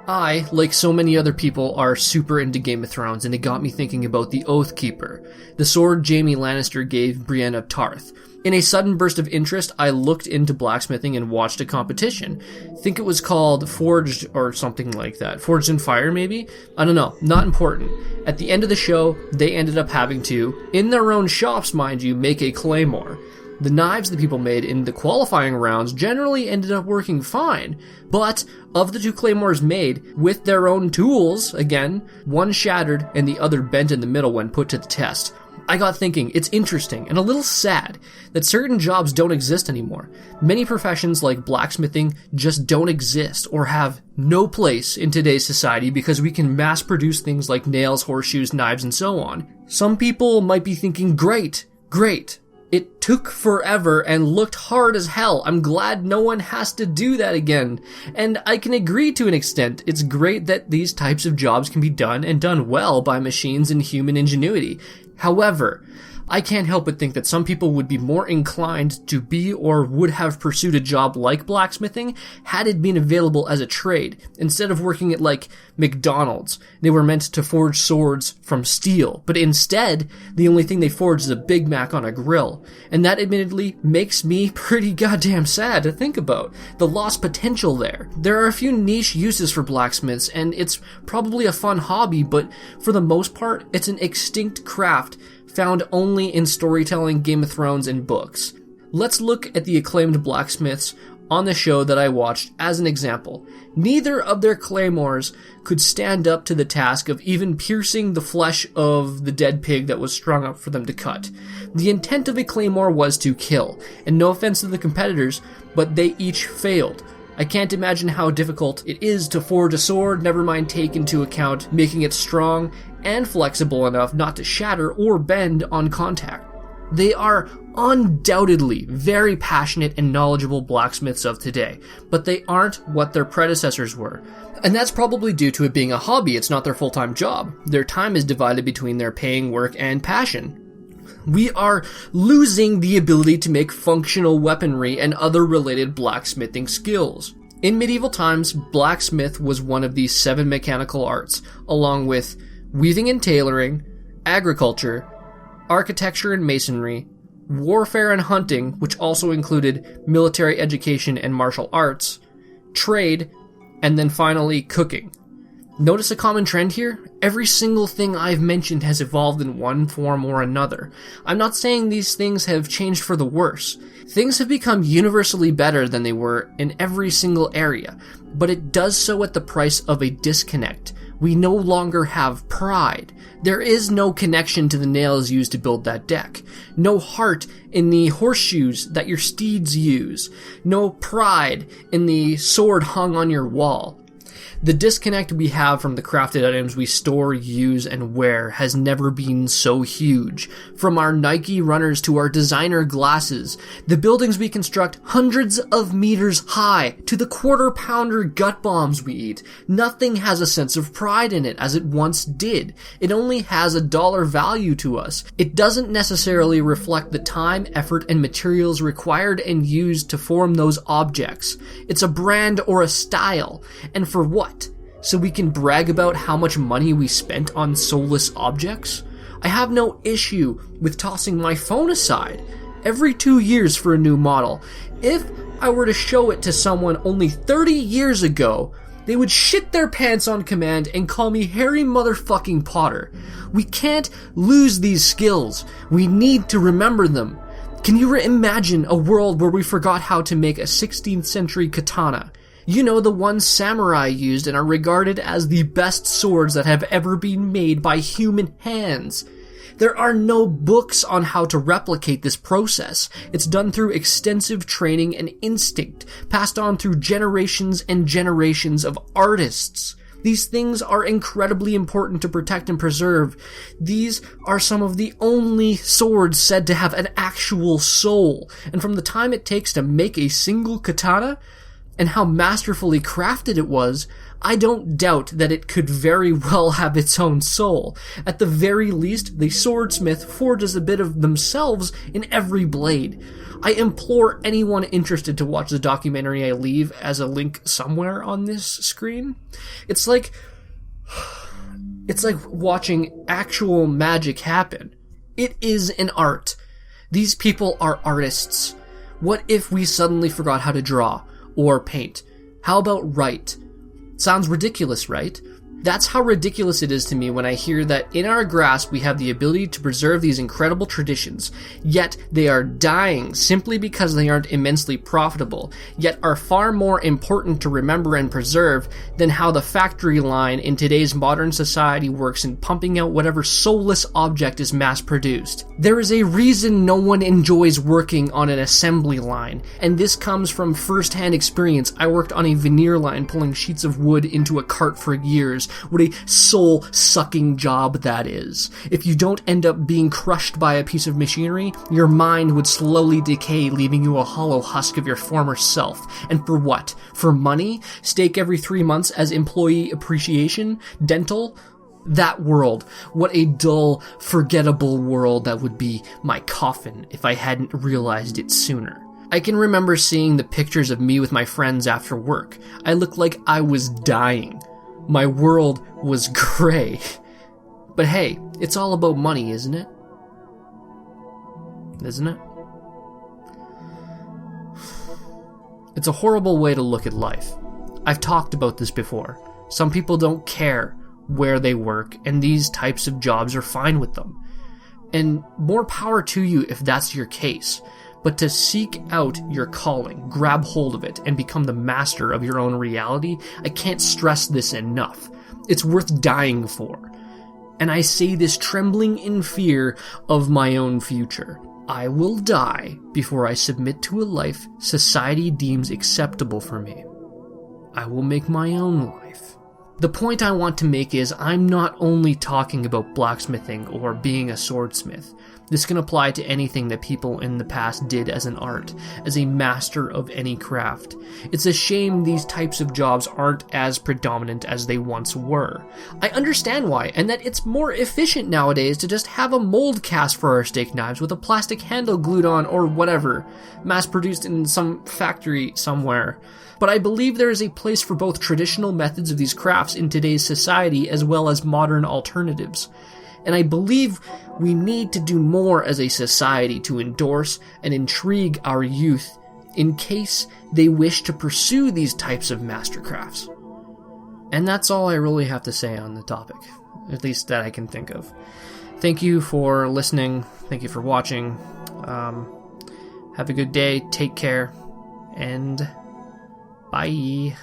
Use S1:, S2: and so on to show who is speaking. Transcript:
S1: I, like so many other people, are super into Game of Thrones, and it got me thinking about the Oathkeeper, the sword Jaime Lannister gave Brienne of Tarth. In a sudden burst of interest, I looked into blacksmithing and watched a competition. I think it was called Forged or something like that. Forged in Fire, maybe? I don't know. Not important. At the end of the show, they ended up having to, in their own shops, mind you, make a claymore. The knives the people made in the qualifying rounds generally ended up working fine, but of the two claymores made, with their own tools, again, one shattered and the other bent in the middle when put to the test. I got thinking, it's interesting and a little sad that certain jobs don't exist anymore. Many professions like blacksmithing just don't exist or have no place in today's society because we can mass produce things like nails, horseshoes, knives, and so on. Some people might be thinking, great. It took forever and looked hard as hell. I'm glad no one has to do that again. And I can agree to an extent. It's great that these types of jobs can be done and done well by machines and human ingenuity. However, I can't help but think that some people would be more inclined to be or would have pursued a job like blacksmithing had it been available as a trade, instead of working at like McDonald's. They were meant to forge swords from steel, but instead, the only thing they forged is a Big Mac on a grill. And that admittedly makes me pretty goddamn sad to think about. The lost potential there. There are a few niche uses for blacksmiths, and it's probably a fun hobby, but for the most part, it's an extinct craft found only in storytelling, Game of Thrones, and books. Let's look at the acclaimed blacksmiths on the show that I watched as an example. Neither of their claymores could stand up to the task of even piercing the flesh of the dead pig that was strung up for them to cut. The intent of a claymore was to kill, and no offense to the competitors, but they each failed. I can't imagine how difficult it is to forge a sword, never mind take into account making it strong and flexible enough not to shatter or bend on contact. They are undoubtedly very passionate and knowledgeable blacksmiths of today, but they aren't what their predecessors were. And that's probably due to it being a hobby. It's not their full-time job. Their time is divided between their paying work and passion. We are losing the ability to make functional weaponry and other related blacksmithing skills. In medieval times, blacksmith was one of these 7 mechanical arts, along with weaving and tailoring, agriculture, architecture and masonry, warfare and hunting, which also included military education and martial arts, trade, and then finally cooking. Notice a common trend here? Every single thing I've mentioned has evolved in one form or another. I'm not saying these things have changed for the worse. Things have become universally better than they were in every single area, but it does so at the price of a disconnect. We no longer have pride. There is no connection to the nails used to build that deck. No heart in the horseshoes that your steeds use. No pride in the sword hung on your wall. The disconnect we have from the crafted items we store, use, and wear has never been so huge. From our Nike runners to our designer glasses, the buildings we construct hundreds of meters high, to the quarter-pounder gut bombs we eat, nothing has a sense of pride in it as it once did. It only has a dollar value to us. It doesn't necessarily reflect the time, effort, and materials required and used to form those objects. It's a brand or a style. And for what? So we can brag about how much money we spent on soulless objects? I have no issue with tossing my phone aside every 2 years for a new model. If I were to show it to someone only 30 years ago, they would shit their pants on command and call me Harry motherfucking Potter. We can't lose these skills. We need to remember them. Can you imagine a world where we forgot how to make a 16th century katana? You know, the ones samurai used and are regarded as the best swords that have ever been made by human hands. There are no books on how to replicate this process. It's done through extensive training and instinct, passed on through generations and generations of artists. These things are incredibly important to protect and preserve. These are some of the only swords said to have an actual soul. And from the time it takes to make a single katana, and how masterfully crafted it was, I don't doubt that it could very well have its own soul. At the very least, the swordsmith forges a bit of themselves in every blade. I implore anyone interested to watch the documentary I leave as a link somewhere on this screen. It's like watching actual magic happen. It is an art. These people are artists. What if we suddenly forgot how to draw or paint? How about write? Sounds ridiculous, right? That's how ridiculous it is to me when I hear that in our grasp we have the ability to preserve these incredible traditions, yet they are dying simply because they aren't immensely profitable, yet are far more important to remember and preserve than how the factory line in today's modern society works in pumping out whatever soulless object is mass-produced. There is a reason no one enjoys working on an assembly line, and this comes from first-hand experience. I worked on a veneer line pulling sheets of wood into a cart for years. What a soul-sucking job that is. If you don't end up being crushed by a piece of machinery, your mind would slowly decay, leaving you a hollow husk of your former self. And for what? For money? Steak every 3 months as employee appreciation? Dental? That world. What a dull, forgettable world that would be my coffin if I hadn't realized it sooner. I can remember seeing the pictures of me with my friends after work. I looked like I was dying. My world was gray. But hey, it's all about money, isn't it? Isn't it? It's a horrible way to look at life. I've talked about this before. Some people don't care where they work, and these types of jobs are fine with them. And more power to you if that's your case. But to seek out your calling, grab hold of it, and become the master of your own reality, I can't stress this enough. It's worth dying for. And I say this trembling in fear of my own future. I will die before I submit to a life society deems acceptable for me. I will make my own life. The point I want to make is I'm not only talking about blacksmithing or being a swordsmith. This can apply to anything that people in the past did as an art, as a master of any craft. It's a shame these types of jobs aren't as predominant as they once were. I understand why, and that it's more efficient nowadays to just have a mold cast for our steak knives with a plastic handle glued on or whatever, mass-produced in some factory somewhere. But I believe there is a place for both traditional methods of these crafts in today's society as well as modern alternatives. And I believe we need to do more as a society to endorse and intrigue our youth in case they wish to pursue these types of mastercrafts. And that's all I really have to say on the topic, at least that I can think of. Thank you for listening. Thank you for watching. Have a good day. Take care. And bye.